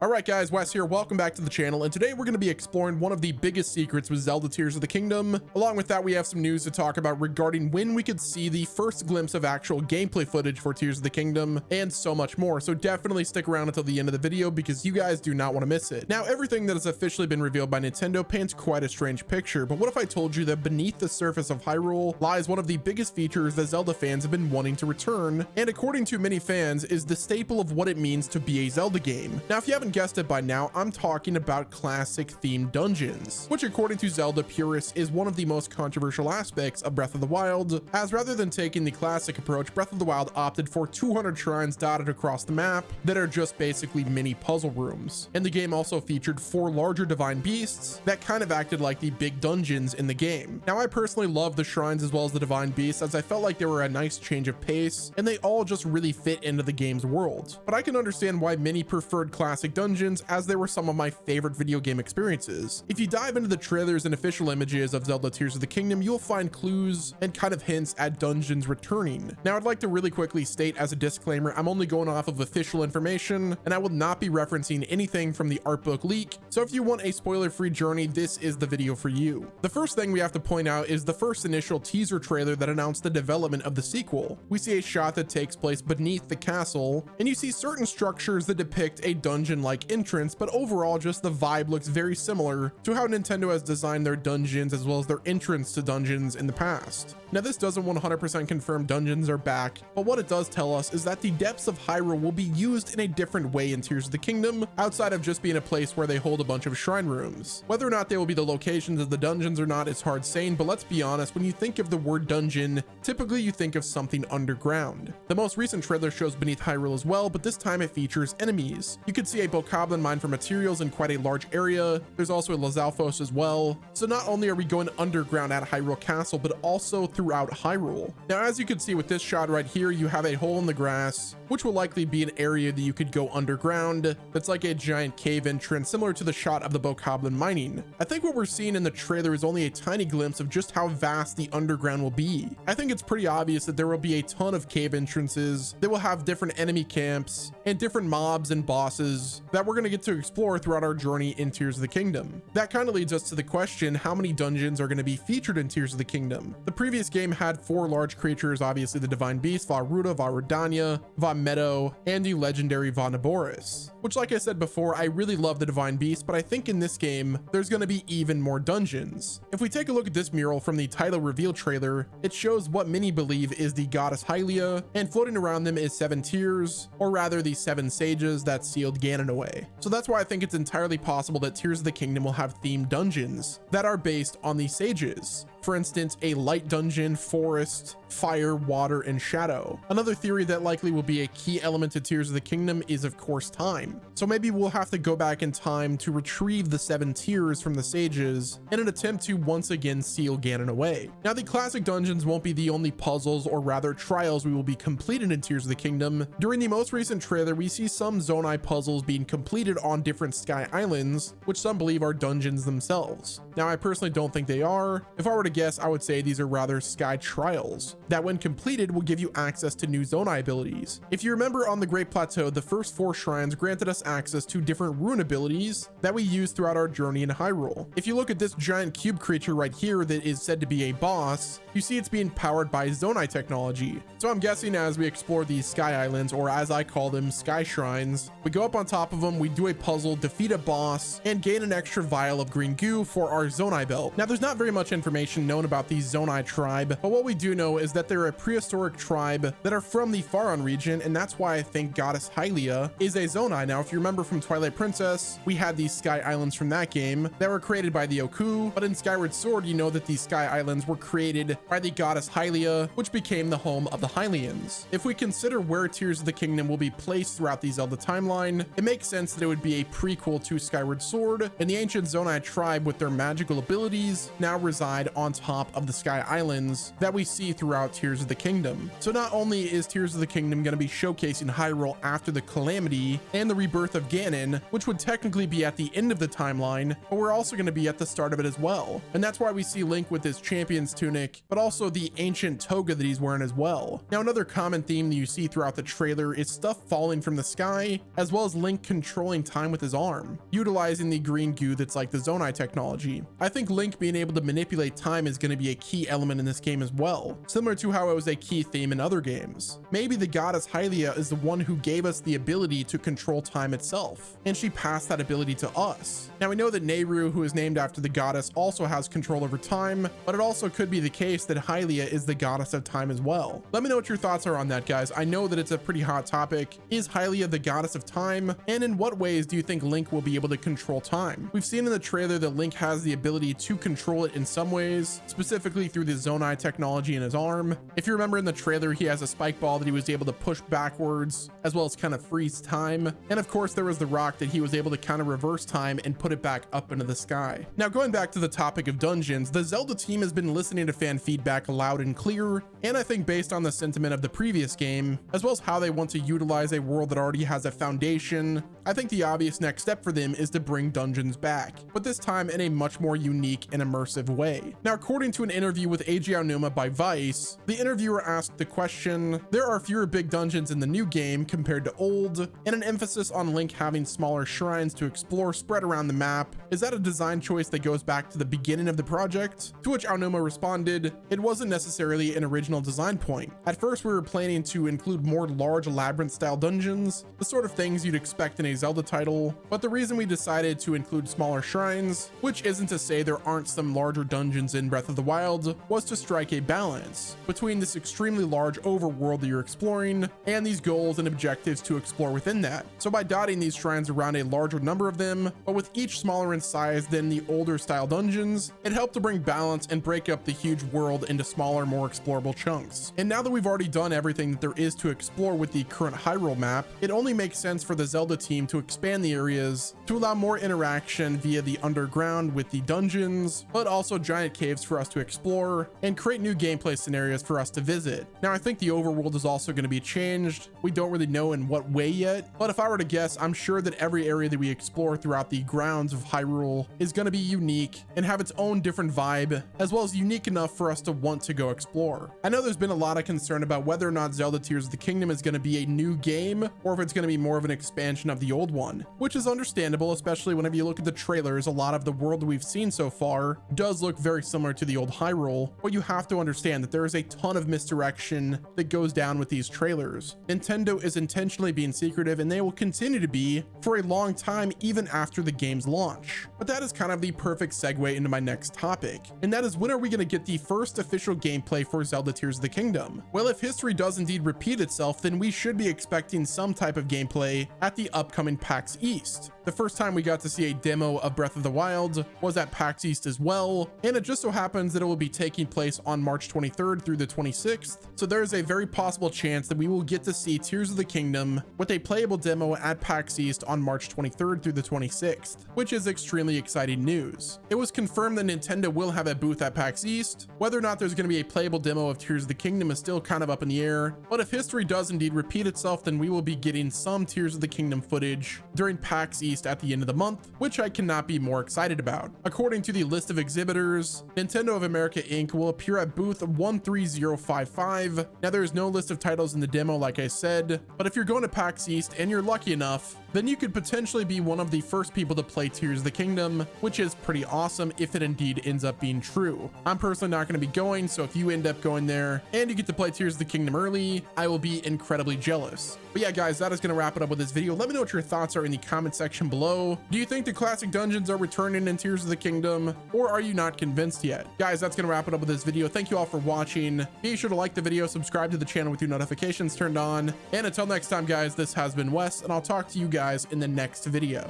All right, guys, Wes here. Welcome back to the channel. And today we're going to be exploring one of the biggest secrets with Zelda Tears of the Kingdom. Along with that, we have some news to talk about regarding when we could see the first glimpse of actual gameplay footage for Tears of the Kingdom and so much more. So definitely stick around until the end of the video because you guys do not want to miss it. Now, everything that has officially been revealed by Nintendo paints quite a strange picture. But what if I told you that beneath the surface of Hyrule lies one of the biggest features that Zelda fans have been wanting to return, and according to many fans, is the staple of what it means to be a Zelda game. Now, if you haven't guessed it by now, I'm talking about classic themed dungeons, which according to Zelda purists is one of the most controversial aspects of Breath of the Wild, as rather than taking the classic approach, Breath of the Wild opted for 200 shrines dotted across the map that are just basically mini puzzle rooms. And the game also featured 4 larger divine beasts that kind of acted like the big dungeons in the game. Now, I personally love the shrines as well as the divine beasts, as I felt like they were a nice change of pace and they all just really fit into the game's world. But I can understand why many preferred classic dungeons, as they were some of my favorite video game experiences. If you dive into the trailers and official images of Zelda Tears of the Kingdom, you'll find clues and kind of hints at dungeons returning. Now, I'd like to really quickly state as a disclaimer, I'm only going off of official information and I will not be referencing anything from the art book leak. So if you want a spoiler-free journey, this is the video for you. The first thing we have to point out is the first initial teaser trailer that announced the development of the sequel. We see a shot that takes place beneath the castle, and you see certain structures that depict a dungeon-like entrance, but overall just the vibe looks very similar to how Nintendo has designed their dungeons as well as their entrance to dungeons in the past. Now, this doesn't 100% confirm dungeons are back, but what it does tell us is that the depths of Hyrule will be used in a different way in Tears of the Kingdom, outside of just being a place where they hold a bunch of shrine rooms. Whether or not they will be the locations of the dungeons or not is hard saying, but let's be honest, when you think of the word dungeon, typically you think of something underground. The most recent trailer shows beneath Hyrule as well, but this time it features enemies. You could see a bokoblin mine for materials in quite a large area. There's also a Lizalfos as well. So not only are we going underground at Hyrule Castle, but also throughout Hyrule. Now, as you can see with this shot right here, you have a hole in the grass, which will likely be an area that you could go underground. That's like a giant cave entrance, similar to the shot of the bokoblin mining. I think what we're seeing in the trailer is only a tiny glimpse of just how vast the underground will be. I think it's pretty obvious that there will be a ton of cave entrances that will have different enemy camps and different mobs and bosses that we're going to get to explore throughout our journey in Tears of the Kingdom. That kind of leads us to the question, how many dungeons are going to be featured in Tears of the Kingdom? The previous game had 4 large creatures, obviously the divine beast, Vah Ruta, Vah Rudania, Vah Meadow, and the legendary Vah Naboris, which, like I said before, I really love the divine beast, but I think in this game there's going to be even more dungeons. If we take a look at this mural from the title reveal trailer, it shows what many believe is the goddess Hylia, and floating around them is 7 tears, or rather the 7 sages that sealed Ganon away. So that's why I think it's entirely possible that Tears of the Kingdom will have themed dungeons that are based on the sages. For instance, a light dungeon, forest, fire, water, and shadow. Another theory that likely will be a key element to Tears of the Kingdom is, of course, time. So maybe we'll have to go back in time to retrieve the 7 tears from the sages in an attempt to once again seal Ganon away. Now, the classic dungeons won't be the only puzzles, or rather trials, we will be completed in Tears of the Kingdom. During the most recent trailer, we see some Zonai puzzles being completed on different sky islands, which some believe are dungeons themselves. Now, I personally don't think they are. If I were to guess, I would say these are rather sky trials that, when completed, will give you access to new Zonai abilities. If you remember, on the Great Plateau, the first 4 shrines granted us access to different rune abilities that we use throughout our journey in Hyrule. If you look at this giant cube creature right here that is said to be a boss, you see it's being powered by Zonai technology. So I'm guessing as we explore these sky islands, or as I call them, sky shrines, we go up on top of them, we do a puzzle, defeat a boss, and gain an extra vial of green goo for our Zonai belt. Now, there's not very much information known about the Zonai tribe, but what we do know is that they're a prehistoric tribe that are from the Faron region, and that's why I think goddess Hylia is a Zonai. Now, if you remember from Twilight Princess, we had these sky islands from that game that were created by the Oku, but in Skyward Sword, you know that these sky islands were created by the goddess Hylia, which became the home of the Hylians. If we consider where Tears of the Kingdom will be placed throughout the Zelda timeline, it makes sense that it would be a prequel to Skyward Sword, and the ancient Zonai tribe with their magical abilities now reside on on top of the Sky Islands that we see throughout Tears of the Kingdom. So not only is Tears of the Kingdom going to be showcasing Hyrule after the Calamity and the rebirth of Ganon, which would technically be at the end of the timeline, but we're also going to be at the start of it as well. And that's why we see Link with his champion's tunic, but also the ancient toga that he's wearing as well. Now, another common theme that you see throughout the trailer is stuff falling from the sky, as well as Link controlling time with his arm, utilizing the green goo that's like the Zonai technology. I think Link being able to manipulate time is going to be a key element in this game as well, similar to how it was a key theme in other games. Maybe the goddess Hylia is the one who gave us the ability to control time itself, and she passed that ability to us. Now, we know that Nehru, who is named after the goddess, also has control over time, but it also could be the case that Hylia is the goddess of time as well. Let me know what your thoughts are on that, guys. I know that it's a pretty hot topic. Is Hylia the goddess of time? And in what ways do you think Link will be able to control time? We've seen in the trailer that Link has the ability to control it in some ways, specifically through the Zonai technology in his arm. If you remember in the trailer, he has a spike ball that he was able to push backwards, as well as kind of freeze time. And of course, there was the rock that he was able to kind of reverse time and put it back up into the sky. Now, going back to the topic of dungeons, the Zelda team has been listening to fan feedback loud and clear, and I think based on the sentiment of the previous game, as well as how they want to utilize a world that already has a foundation, I think the obvious next step for them is to bring dungeons back, but this time in a much more unique and immersive way. Now, according to an interview with Aonuma by Vice, the interviewer asked the question, there are fewer big dungeons in the new game compared to old, and an emphasis on Link having smaller shrines to explore spread around the map. Is that a design choice that goes back to the beginning of the project? To which Aonuma responded, it wasn't necessarily an original design point. At first, we were planning to include more large labyrinth style dungeons, the sort of things you'd expect in a Zelda title, but the reason we decided to include smaller shrines, which isn't to say there aren't some larger dungeons in Breath of the Wild, was to strike a balance between this extremely large overworld that you're exploring and these goals and objectives to explore within that. So by dotting these shrines around a larger number of them, but with each smaller in size than the older style dungeons, it helped to bring balance and break up the huge world into smaller, more explorable chunks. And now that we've already done everything that there is to explore with the current Hyrule map, it only makes sense for the Zelda team to expand the areas to allow more interaction via the underground with the dungeons, but also giant caves for us to explore and create new gameplay scenarios for us to visit. Now, I think the overworld is also going to be changed. We don't really know in what way yet, but if I were to guess, I'm sure that every area that we explore throughout the grounds of Hyrule is going to be unique and have its own different vibe, as well as unique enough for us to want to go explore. I know there's been a lot of concern about whether or not Zelda Tears of the Kingdom is going to be a new game or if it's going to be more of an expansion of the old one, which is understandable, especially whenever you look at the trailers. A lot of the world that we've seen so far does look very similar to the old Hyrule, but you have to understand that there is a ton of misdirection that goes down with these trailers. Nintendo is intentionally being secretive, and they will continue to be for a long time, even after the game's launch. But that is kind of the perfect segue into my next topic, and that is, when are we going to get the first official gameplay for Zelda Tears of the Kingdom? Well, if history does indeed repeat itself, then we should be expecting some type of gameplay at the upcoming Pax East. The first time we got to see a demo of Breath of the Wild was at Pax East as well, and it just so happens that it will be taking place on March 23rd through the 26th, so there is a very possible chance that we will get to see Tears of the Kingdom with a playable demo at Pax East on March 23rd through the 26th, which is extremely exciting news. It was confirmed that Nintendo will have a booth at Pax East. Whether or not there's going to be a playable demo of Tears of the Kingdom is still kind of up in the air, but if history does indeed repeat itself, then we will be getting some Tears of the Kingdom footage during Pax East at the end of the month, which I cannot be more excited about. According to the list of exhibitors, Nintendo of America Inc. will appear at booth 13055. Now, there is no list of titles in the demo, like I said, but if you're going to Pax East and you're lucky enough, then you could potentially be one of the first people to play Tears of the Kingdom, which is pretty awesome if it indeed ends up being true. I'm personally not going to be going, so if you end up going there and you get to play Tears of the Kingdom early, I will be incredibly jealous. But yeah, guys, that is going to wrap it up with this video. Let me know what your thoughts are in the comment section below. Do you think the classic dungeons are returning in Tears of the Kingdom, or are you not convinced yet? Guys, that's going to wrap it up with this video. Thank you all for watching. Be sure to like the video, subscribe to the channel with your notifications turned on, and until next time, guys, this has been Wes, and I'll talk to you guys in the next video.